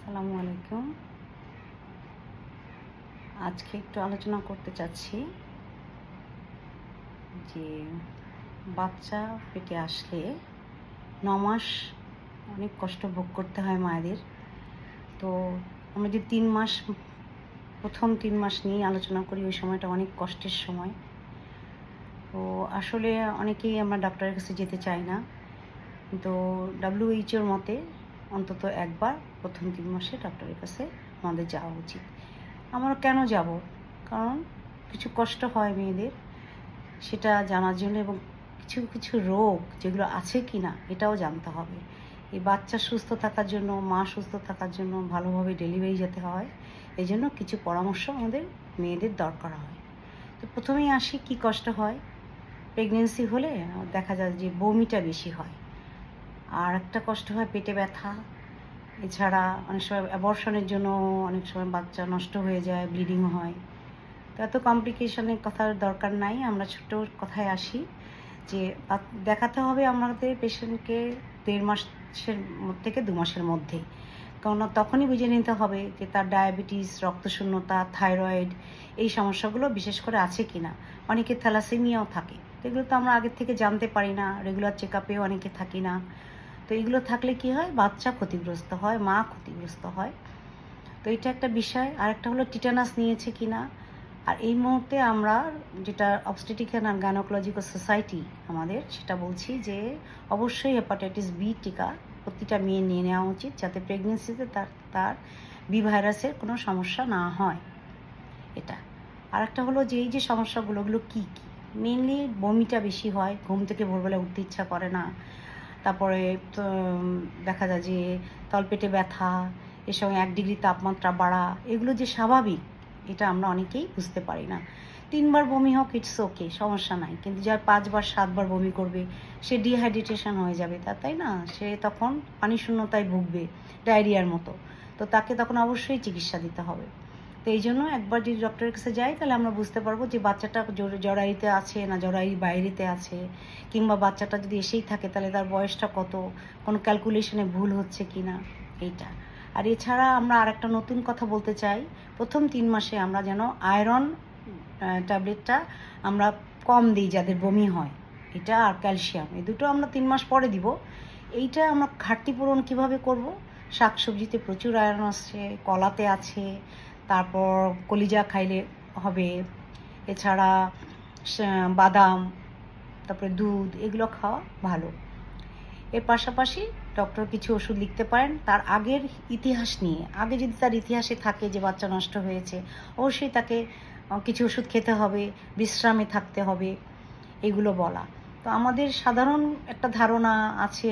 আসসালামু আলাইকুম। আজকে একটু আলোচনা করতে চাচ্ছি যে বাচ্চা পেটে আসলে 9 মাস অনেক কষ্ট ভোগ করতে হয় মায়েদের। তো আমরা যে 3 মাস, প্রথম 3 মাস নিয়ে আলোচনা করি, ওই সময়টা অনেক কষ্টের সময়। তো আসলে অনেকেই আমরা ডাক্তারের কাছে যেতে চাই না, কিন্তু WHO মতে অন্তত একবার প্রথম 3 মাসে ডাক্তারের কাছে আমাদের যাওয়া উচিত। আমরা কেন যাব? কারণ কিছু কষ্ট হয় মেয়েদের, সেটা জানার জন্য, এবং কিছু কিছু রোগ যেগুলো আছে কি না এটাও জানতে হবে। এই বাচ্চা সুস্থ থাকার জন্য, মা সুস্থ থাকার জন্য, ভালোভাবে ডেলিভারি যেতে হয়, এই জন্য কিছু পরামর্শ আমাদের মেয়েদের দরকার হয়। তো প্রথমেই আসি, কী কষ্ট হয়। প্রেগনেন্সি হলে দেখা যায় যে বমিটা বেশি হয়, আর একটা কষ্ট হয় পেটে ব্যথা। এছাড়া অনেক সময় অ্যাবর্শনের জন্য অনেক সময় বাচ্চা নষ্ট হয়ে যায়, ব্লিডিং হয়। তো এত কমপ্লিকেশনের কথার দরকার নাই, আমরা ছোট কথায় আসি যে দেখাতে হবে আমাদের পেশেন্টকে 1.5 মাসের থেকে 2 মাসের মধ্যে। কারণ তখনই বুঝে নিতে হবে যে তার ডায়াবেটিস, রক্তশূন্যতা, থাইরয়েড, এই সমস্যাগুলো বিশেষ করে আছে কি না। অনেকের থ্যালাসেমিয়াও থাকে, তো এগুলো তো আমরা আগের থেকে জানতে পারি না, রেগুলার চেক আপেও অনেকে থাকি না। তো এগুলো থাকলে কি হয়, বাচ্চা ক্ষতিগ্রস্ত হয়, মা ক্ষতিগ্রস্ত হয়। তো এটা একটা বিষয়। আরেকটা হলো টিটানাস নিয়েছে কি না। আর এই মুহূর্তে আমরা যেটা অবস্টেট্রিশিয়ান অ্যান্ড গাইনোকোলজিক্যাল সোসাইটি আমাদের, সেটা বলছি যে অবশ্যই হেপাটাইটিস বি টিকা প্রতিটা মেয়ে নিয়ে নেওয়া উচিত, যাতে প্রেগনেন্সিতে তার বি ভাইরাসের কোনো সমস্যা না হয়। এটা আর একটা হলো যে এই যে সমস্যাগুলো, ওগুলো কী কী, মেনলি বমিটা বেশি হয়, ঘুম থেকে ভোরবেলা উঠতে ইচ্ছা করে না। তারপরে দেখা যায় যে তলপেটে ব্যথা, এর সঙ্গে 1 ডিগ্রি তাপমাত্রা বাড়া, এগুলো যে স্বাভাবিক এটা আমরা অনেকেই বুঝতে পারি না। 3 বার বমি হোক, ইটস ওকে, সমস্যা নাই, কিন্তু যার 5 বার 7 বার বমি করবে, সে ডিহাইড্রেটেশন হয়ে যাবে, তাই না? সে তখন পানি শূন্যতায় ভুগবে, ডায়রিয়ার মতো। তো তাকে তখন অবশ্যই চিকিৎসা দিতে হবে। তো এই জন্য একবার যদি ডক্টরের কাছে যাই, তাহলে আমরা বুঝতে পারবো যে বাচ্চাটা জরায়ুতে আছে না জরায়ুর বাইরেতে আছে, কিংবা বাচ্চাটা যদি এসেই থাকে তাহলে তার বয়সটা কত, কোনো ক্যালকুলেশনে ভুল হচ্ছে কি না, এইটা। আর এছাড়া আমরা আরেকটা নতুন কথা বলতে চাই, প্রথম 3 মাসে আমরা যেন আয়রন ট্যাবলেটটা আমরা কম দিই যাদের বমি হয়, এটা আর ক্যালসিয়াম, এই দুটো আমরা 3 মাস পরে দিব। এইটা আমরা ঘাটতি পূরণ কীভাবে করব? শাকসবজিতে প্রচুর আয়রন আছে, কলাতে আছে, তারপর কলিজা খাইলে হবে। এছাড়া বাদাম, তারপরে দুধ, এগুলো খাওয়া ভালো। এর পাশাপাশি ডক্টর কিছু ওষুধ লিখতে পারেন তার আগের ইতিহাস নিয়ে। আগে যদি তার ইতিহাসে থাকে যে বাচ্চা নষ্ট হয়েছে, অবশ্যই তাকে কিছু ওষুধ খেতে হবে, বিশ্রামে থাকতে হবে, এগুলো বলা। তো আমাদের সাধারণ একটা ধারণা আছে,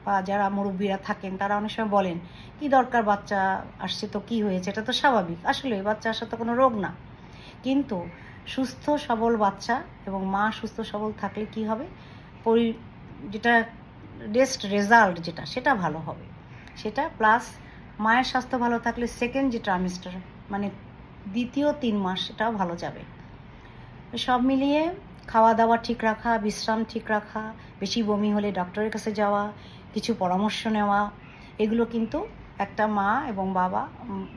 বা যারা মুরব্বীরা থাকেন তারা অনেক সময় বলেন, কি দরকার, বাচ্চা আসছে তো কি হয়েছে, এটা তো স্বাভাবিক। আসলে বাচ্চা আসা তো কোনো রোগ না, কিন্তু সুস্থ সবল বাচ্চা এবং মা সুস্থ সবল থাকলে কি হবে, যেটা রেজাল্ট যেটা, সেটা ভালো হবে। সেটা প্লাস মায়ের স্বাস্থ্য ভালো থাকলে সেকেন্ড যে ট্রাইমেস্টার, মানে দ্বিতীয় 3 মাস, সেটাও ভালো যাবে। সব মিলিয়ে খাওয়া দাওয়া ঠিক রাখা, বিশ্রাম ঠিক রাখা, বেশি বমি হলে ডক্টরের কাছে যাওয়া, কিছু পরামর্শ নেওয়া, এগুলো কিন্তু একটা মা এবং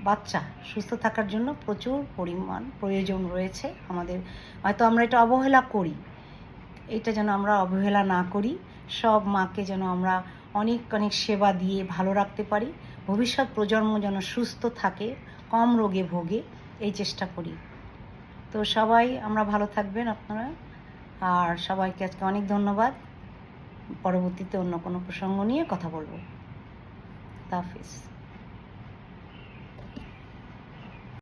বাচ্চা সুস্থ থাকার জন্য প্রচুর পরিমাণ প্রয়োজন রয়েছে আমাদের। হয়তো আমরা এটা অবহেলা করি, এটা যেন আমরা অবহেলা না করি। সব মাকে যেন আমরা অনেক অনেক সেবা দিয়ে ভালো রাখতে পারি, ভবিষ্যৎ প্রজন্ম যেন সুস্থ থাকে, কম রোগে ভোগে, এই চেষ্টা করি। তো সবাই আমরা ভালো থাকবেন আপনারা, আর সবাইকে আজকে অনেক ধন্যবাদ। পরবর্তীতে অন্য কোনো প্রসঙ্গ নিয়ে কথা বলবো। আল্লাহ হাফিজ।